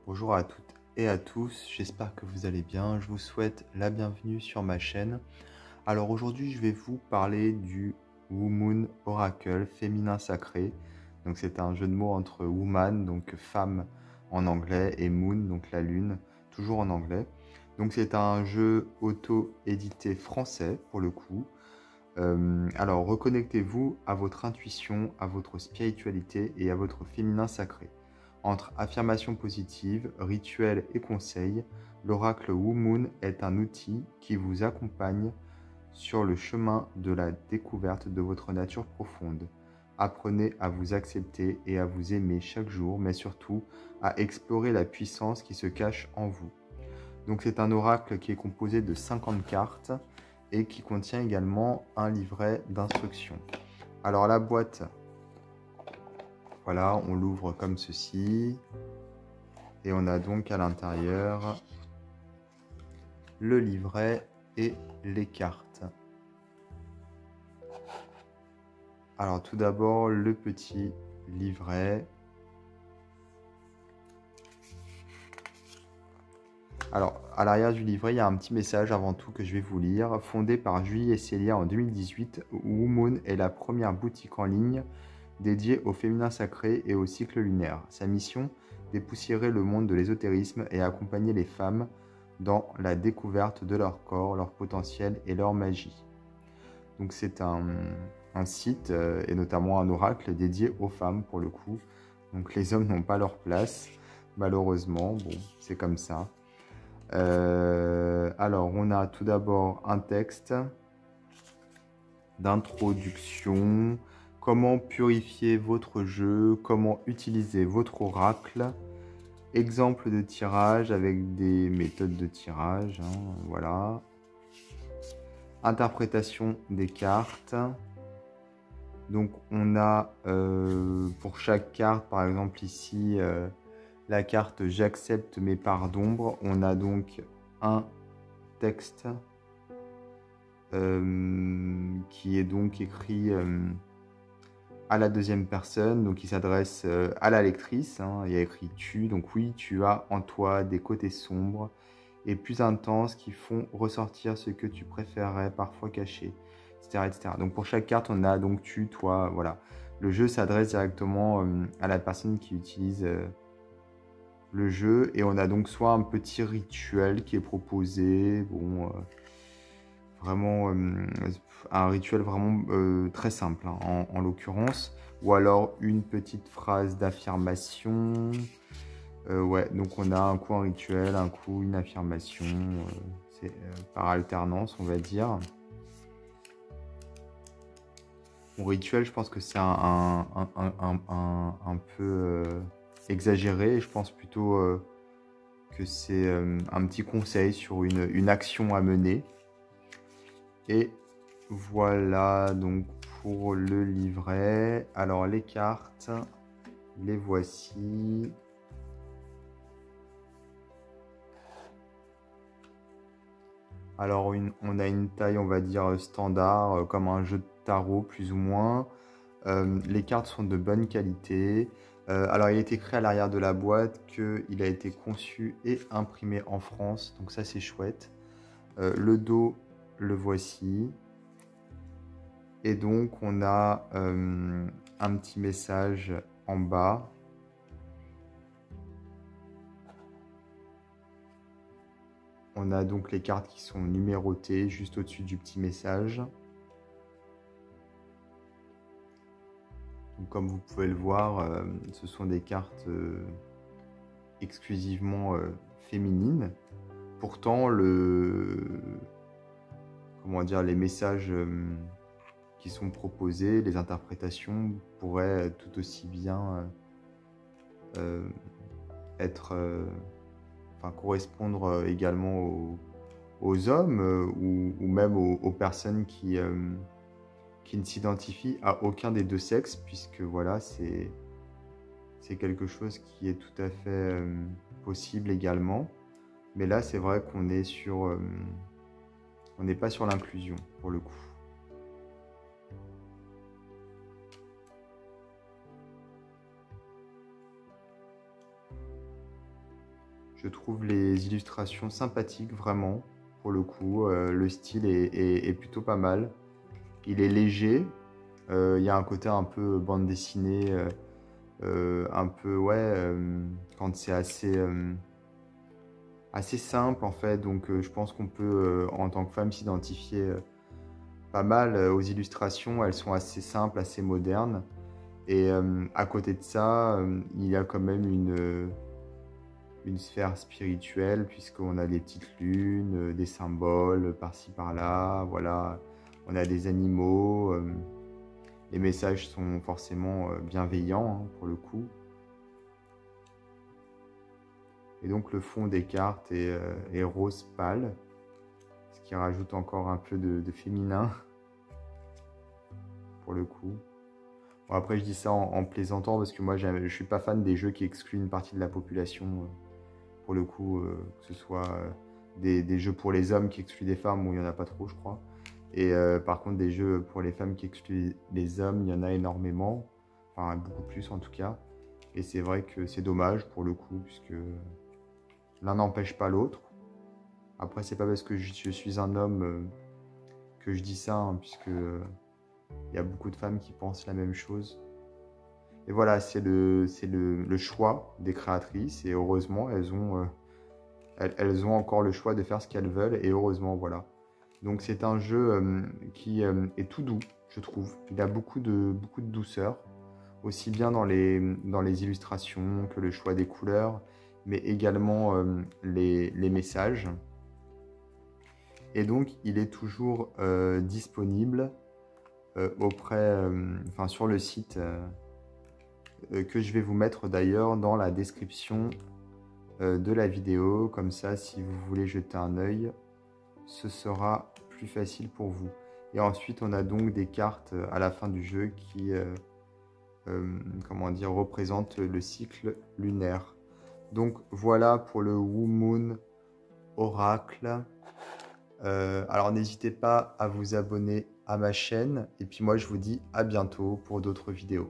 Bonjour à toutes et à tous, j'espère que vous allez bien. Je vous souhaite la bienvenue sur ma chaîne. Alors aujourd'hui, je vais vous parler du Womoon Oracle féminin sacré. Donc c'est un jeu de mots entre woman, donc femme en anglais, et moon, donc la lune, toujours en anglais. Donc c'est un jeu auto-édité français pour le coup. Alors reconnectez-vous à votre intuition, à votre spiritualité et à votre féminin sacré. Entre affirmations positives, rituels et conseils, l'oracle Womoon est un outil qui vous accompagne sur le chemin de la découverte de votre nature profonde. Apprenez à vous accepter et à vous aimer chaque jour, mais surtout à explorer la puissance qui se cache en vous. Donc c'est un oracle qui est composé de 50 cartes et qui contient également un livret d'instructions. Alors la boîte, voilà, on l'ouvre comme ceci. Et on a donc à l'intérieur le livret et les cartes. Alors tout d'abord, le petit livret. Alors, à l'arrière du livret, il y a un petit message avant tout que je vais vous lire. Fondé par Julie et Célia en 2018, Womoon est la première boutique en ligne dédiée au féminin sacré et au cycle lunaire. Sa mission, dépoussiérer le monde de l'ésotérisme et accompagner les femmes dans la découverte de leur corps, leur potentiel et leur magie. Donc c'est un site et notamment un oracle dédié aux femmes pour le coup. Donc les hommes n'ont pas leur place, malheureusement. Bon, c'est comme ça. Alors on a tout d'abord un texte d'introduction. Comment purifier votre jeu, comment utiliser votre oracle. Exemple de tirage avec des méthodes de tirage, hein, voilà. Interprétation des cartes. Donc on a pour chaque carte, par exemple ici, la carte j'accepte mes parts d'ombre. On a donc un texte qui est donc écrit à la deuxième personne, donc il s'adresse à la lectrice, hein. Il y a écrit tu, donc oui, tu as en toi des côtés sombres et plus intenses qui font ressortir ce que tu préférerais parfois cacher, etc., etc. Donc pour chaque carte, on a donc tu, toi, voilà. Le jeu s'adresse directement à la personne qui utilise le jeu et on a donc soit un petit rituel qui est proposé, bon, vraiment un rituel vraiment très simple, hein, en l'occurrence, ou alors une petite phrase d'affirmation. Ouais, donc on a un coup un rituel, un coup une affirmation, c'est par alternance, on va dire. Mon rituel, je pense que c'est un peu exagéré. Je pense plutôt que c'est un petit conseil sur une action à mener. Et voilà donc pour le livret. Alors les cartes, les voici. Alors on a une taille, on va dire, standard, comme un jeu de tarot plus ou moins. Les cartes sont de bonne qualité. Alors il est écrit à l'arrière de la boîte qu'il a été conçu et imprimé en France, donc ça c'est chouette. Le dos, le voici. Et donc on a un petit message en bas. On a donc les cartes qui sont numérotées juste au-dessus du petit message. Donc, comme vous pouvez le voir, ce sont des cartes exclusivement féminines. Pourtant, comment dire, les messages qui sont proposés, les interprétations pourraient tout aussi bien être, enfin, correspondre également aux hommes ou même aux personnes qui ne s'identifient à aucun des deux sexes, puisque voilà, c'est quelque chose qui est tout à fait possible également. Mais là, c'est vrai qu'on est sur, on n'est pas sur l'inclusion pour le coup. Je trouve les illustrations sympathiques, vraiment, pour le coup. Le style est plutôt pas mal. Il est léger. Il y a un côté un peu bande dessinée, un peu, ouais, quand c'est assez simple, en fait. Donc, je pense qu'on peut, en tant que femme, s'identifier pas mal aux illustrations. Elles sont assez simples, assez modernes. Et à côté de ça, il y a quand même une sphère spirituelle, puisqu'on a des petites lunes, des symboles par-ci par-là, voilà. On a des animaux. Les messages sont forcément bienveillants, hein, pour le coup. Et donc le fond des cartes est rose pâle, ce qui rajoute encore un peu de féminin, pour le coup. Bon, après, je dis ça en plaisantant, parce que moi, je suis pas fan des jeux qui excluent une partie de la population. Pour le coup, que ce soit des jeux pour les hommes qui excluent des femmes, où il n'y en a pas trop, je crois. Et par contre, des jeux pour les femmes qui excluent les hommes, il y en a énormément. Enfin, beaucoup plus en tout cas. Et c'est vrai que c'est dommage pour le coup, puisque l'un n'empêche pas l'autre. Après, c'est pas parce que je suis un homme que je dis ça, hein, puisque il y a beaucoup de femmes qui pensent la même chose. Et voilà, c'est le choix des créatrices. Et heureusement, elles ont encore le choix de faire ce qu'elles veulent. Et heureusement, voilà. Donc c'est un jeu qui est tout doux, je trouve. Il a beaucoup de douceur, aussi bien dans les illustrations que le choix des couleurs, mais également les messages. Et donc il est toujours disponible sur le site que je vais vous mettre d'ailleurs dans la description de la vidéo. Comme ça, si vous voulez jeter un œil, ce sera plus facile pour vous. Et ensuite, on a donc des cartes à la fin du jeu qui représentent le cycle lunaire. Donc voilà pour le WooMoon Oracle. Alors n'hésitez pas à vous abonner à ma chaîne. Et puis moi, je vous dis à bientôt pour d'autres vidéos.